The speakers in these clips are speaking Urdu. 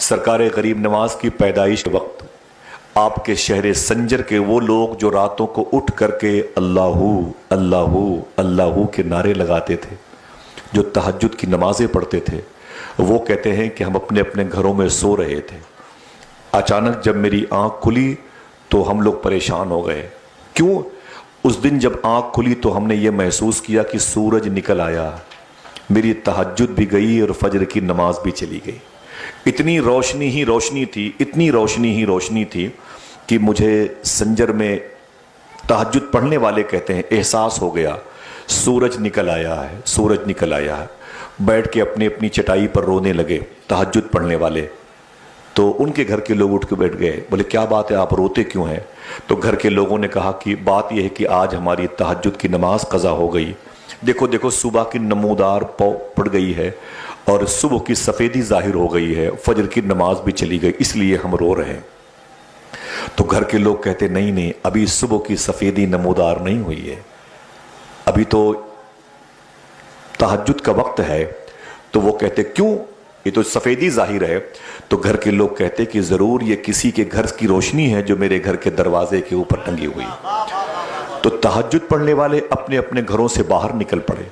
سرکار غریب نواز کی پیدائش کے وقت آپ کے شہر سنجر کے وہ لوگ جو راتوں کو اٹھ کر کے اللہ اللہ اللہ کے نعرے لگاتے تھے، جو تہجد کی نمازیں پڑھتے تھے، وہ کہتے ہیں کہ ہم اپنے اپنے گھروں میں سو رہے تھے، اچانک جب میری آنکھ کھلی تو ہم لوگ پریشان ہو گئے۔ کیوں؟ اس دن جب آنکھ کھلی تو ہم نے یہ محسوس کیا کہ سورج نکل آیا، میری تہجد بھی گئی اور فجر کی نماز بھی چلی گئی۔ اتنی روشنی ہی روشنی تھی، اتنی روشنی ہی روشنی تھی کہ مجھے سنجر میں تہجد پڑھنے والے کہتے ہیں احساس ہو گیا سورج نکل آیا ہے، سورج نکل آیا ہے۔ بیٹھ کے اپنی اپنی چٹائی پر رونے لگے تہجد پڑھنے والے۔ تو ان کے گھر کے لوگ اٹھ کے بیٹھ گئے، بولے کیا بات ہے، آپ روتے کیوں ہیں؟ تو گھر کے لوگوں نے کہا کہ بات یہ ہے کہ آج ہماری تہجد کی نماز قضا ہو گئی، دیکھو دیکھو صبح کی نمودار پڑ گئی ہے اور صبح کی سفیدی ظاہر ہو گئی ہے، فجر کی نماز بھی چلی گئی، اس لیے ہم رو رہے ہیں۔ تو گھر کے لوگ کہتے نہیں نہیں، ابھی صبح کی سفیدی نمودار نہیں ہوئی ہے، ابھی تو تہجد کا وقت ہے۔ تو وہ کہتے کیوں؟ یہ تو سفیدی ظاہر ہے۔ تو گھر کے لوگ کہتے کہ ضرور یہ کسی کے گھر کی روشنی ہے جو میرے گھر کے دروازے کے اوپر ٹنگی ہوئی۔ تو تہجد پڑھنے والے اپنے اپنے گھروں سے باہر نکل پڑے،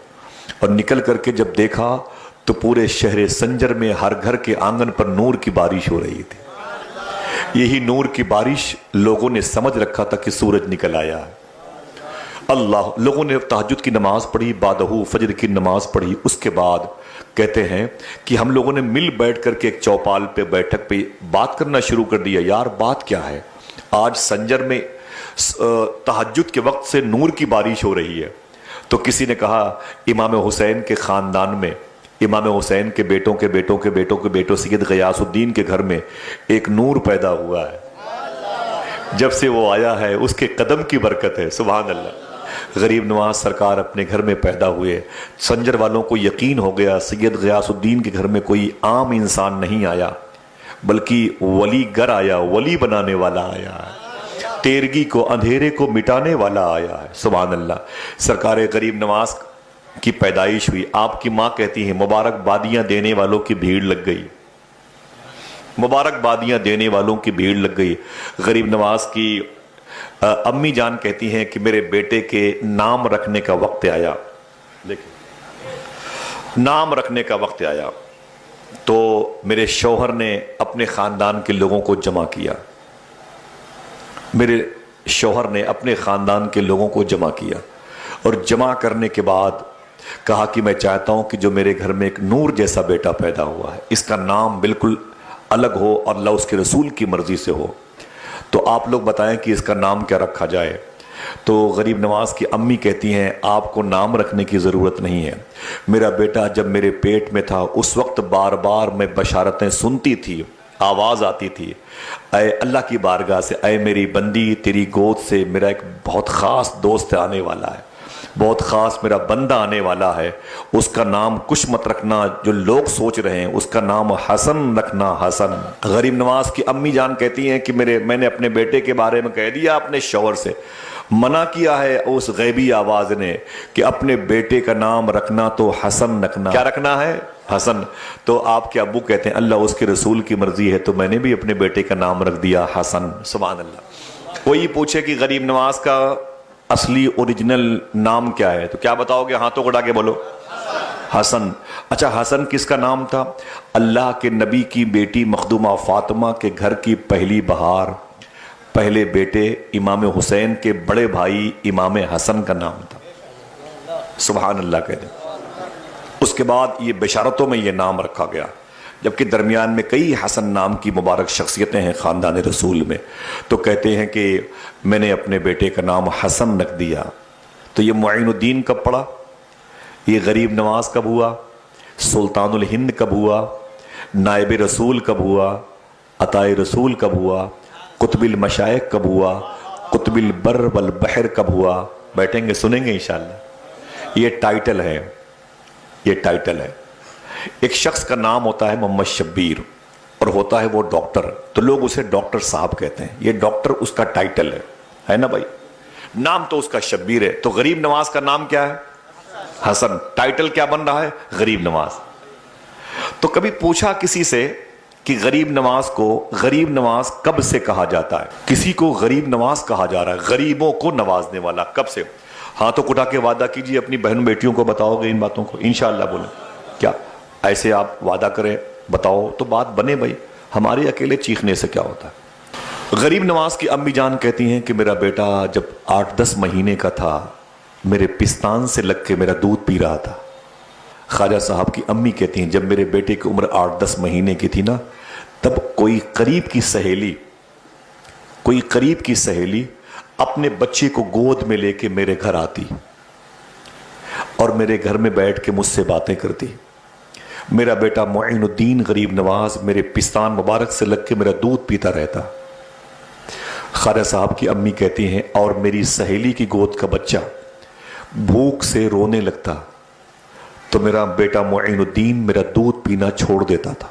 اور نکل کر کے جب دیکھا تو پورے شہر سنجر میں ہر گھر کے آنگن پر نور کی بارش ہو رہی تھی۔ یہی نور کی بارش لوگوں نے سمجھ رکھا تھا کہ سورج نکل آیا ہے۔ اللہ، لوگوں نے تہجد کی نماز پڑھی، بعدہو فجر کی نماز پڑھی۔ اس کے بعد کہتے ہیں کہ ہم لوگوں نے مل بیٹھ کر کے ایک چوپال پہ بیٹھک پہ بات کرنا شروع کر دیا، یار بات کیا ہے؟ آج سنجر میں تہجد کے وقت سے نور کی بارش ہو رہی ہے۔ تو کسی نے کہا امام حسین کے خاندان میں، امام حسین کے بیٹوں کے بیٹوں کے بیٹوں کے بیٹوں سید غیاث الدین کے گھر میں ایک نور پیدا ہوا ہے، جب سے وہ آیا ہے اس کے قدم کی برکت ہے۔ سبحان اللہ۔ غریب نواز سرکار اپنے گھر میں پیدا ہوئے، سنجر والوں کو یقین ہو گیا سید غیاث الدین کے گھر میں کوئی عام انسان نہیں آیا، بلکہ ولی گر آیا، ولی بنانے والا آیا ہے، تیرگی کو اندھیرے کو مٹانے والا آیا ہے۔ سبحان اللہ۔ سرکار غریب نواز کی پیدائش ہوئی، آپ کی ماں کہتی ہیں مبارک بادیاں دینے والوں کی بھیڑ لگ گئی، مبارک بادیاں دینے والوں کی بھیڑ لگ گئی۔ غریب نواز کی امی جان کہتی ہیں کہ میرے بیٹے کے نام رکھنے کا وقت آیا، دیکھیں نام رکھنے کا وقت آیا تو میرے شوہر نے اپنے خاندان کے لوگوں کو جمع کیا، میرے شوہر نے اپنے خاندان کے لوگوں کو جمع کیا، اور جمع کرنے کے بعد کہا کہ میں چاہتا ہوں کہ جو میرے گھر میں ایک نور جیسا بیٹا پیدا ہوا ہے اس کا نام بالکل الگ ہو اور اللہ اس کے رسول کی مرضی سے ہو، تو آپ لوگ بتائیں کہ اس کا نام کیا رکھا جائے۔ تو غریب نواز کی امی کہتی ہیں آپ کو نام رکھنے کی ضرورت نہیں ہے، میرا بیٹا جب میرے پیٹ میں تھا اس وقت بار بار میں بشارتیں سنتی تھی، آواز آتی تھی، اے اللہ کی بارگاہ سے، اے میری بندی تیری گود سے میرا ایک بہت خاص دوست آنے والا ہے، بہت خاص میرا بندہ آنے والا ہے، اس کا نام کچھ مت رکھنا جو لوگ سوچ رہے ہیں، اس کا نام حسن رکھنا، حسن۔ غریب نواز کی امی جان کہتی ہیں کہ میں نے اپنے بیٹے کے بارے میں کہہ دیا اپنے شوہر سے، منع کیا ہے اس غیبی آواز نے کہ اپنے بیٹے کا نام رکھنا تو حسن رکھنا۔ کیا رکھنا ہے؟ حسن۔ تو آپ کے ابو کہتے ہیں اللہ اس کے رسول کی مرضی ہے تو میں نے بھی اپنے بیٹے کا نام رکھ دیا حسن۔ سبحان اللہ۔ کوئی پوچھے کہ غریب نواز کا اصلی اوریجنل نام کیا ہے تو کیا بتاؤ گے؟ ہاتھوں اڑا کے بولو حسن۔ اچھا حسن کس کا نام تھا؟ اللہ کے نبی کی بیٹی مخدومہ فاطمہ کے گھر کی پہلی بہار، پہلے بیٹے امام حسین کے بڑے بھائی امام حسن کا نام تھا۔ سبحان اللہ کہتے ہیں۔ اس کے بعد یہ بشارتوں میں یہ نام رکھا گیا، جبکہ درمیان میں کئی حسن نام کی مبارک شخصیتیں ہیں خاندان رسول میں، تو کہتے ہیں کہ میں نے اپنے بیٹے کا نام حسن رکھ دیا۔ تو یہ معین الدین کب پڑا؟ یہ غریب نواز کب ہوا؟ سلطان الہند کب ہوا؟ نائب رسول کب ہوا؟ عطائے رسول کب ہوا؟ قطب المشائخ کب ہوا؟ قطب البر والبحر کب ہوا؟ بیٹھیں گے سنیں گے انشاءاللہ۔ یہ ٹائٹل ہے، یہ ٹائٹل ہے۔ ایک شخص کا نام ہوتا ہے محمد شبیر اور ہوتا ہے وہ ڈاکٹر، تو لوگ اسے ڈاکٹر صاحب کہتے ہیں، یہ ڈاکٹر اس کا ٹائٹل ہے نا بھائی، نام تو اس کا شبیر ہے۔ تو غریب نواز کا نام کیا ہے؟ حسن۔ ٹائٹل کیا بن رہا ہے؟ غریب نواز۔ تو کبھی پوچھا کسی سے کہ غریب نواز کو غریب نواز کب سے کہا جاتا ہے؟ کسی کو غریب نواز کہا جا رہا ہے، غریبوں کو نوازنے والا، کب سے؟ ہاتھوں اٹھا کے وعدہ کیجئے، اپنی بہن بیٹیوں کو بتاؤ گے ان باتوں کو؟ انشاءاللہ بولیں کیا ایسے آپ وعدہ کریں، بتاؤ تو بات بنے بھائی، ہمارے اکیلے چیخنے سے کیا ہوتا ہے؟ غریب نواز کی امی جان کہتی ہیں کہ میرا بیٹا جب 8-10 مہینے کا تھا میرے پستان سے لگ کے میرا دودھ پی رہا تھا۔ خواجہ صاحب کی امی کہتی ہیں جب میرے بیٹے کی عمر 8-10 مہینے کی تھی نا، تب کوئی قریب کی سہیلی اپنے بچے کو گود میں لے کے میرے گھر آتی اور میرے گھر میں بیٹھ کے مجھ سے باتیں کرتی۔ میرا بیٹا معین الدین غریب نواز میرے پستان مبارک سے لگ کے میرا دودھ پیتا رہتا۔ خواجہ صاحب کی امی کہتی ہیں اور میری سہیلی کی گود کا بچہ بھوک سے رونے لگتا تو میرا بیٹا معین الدین میرا دودھ پینا چھوڑ دیتا تھا۔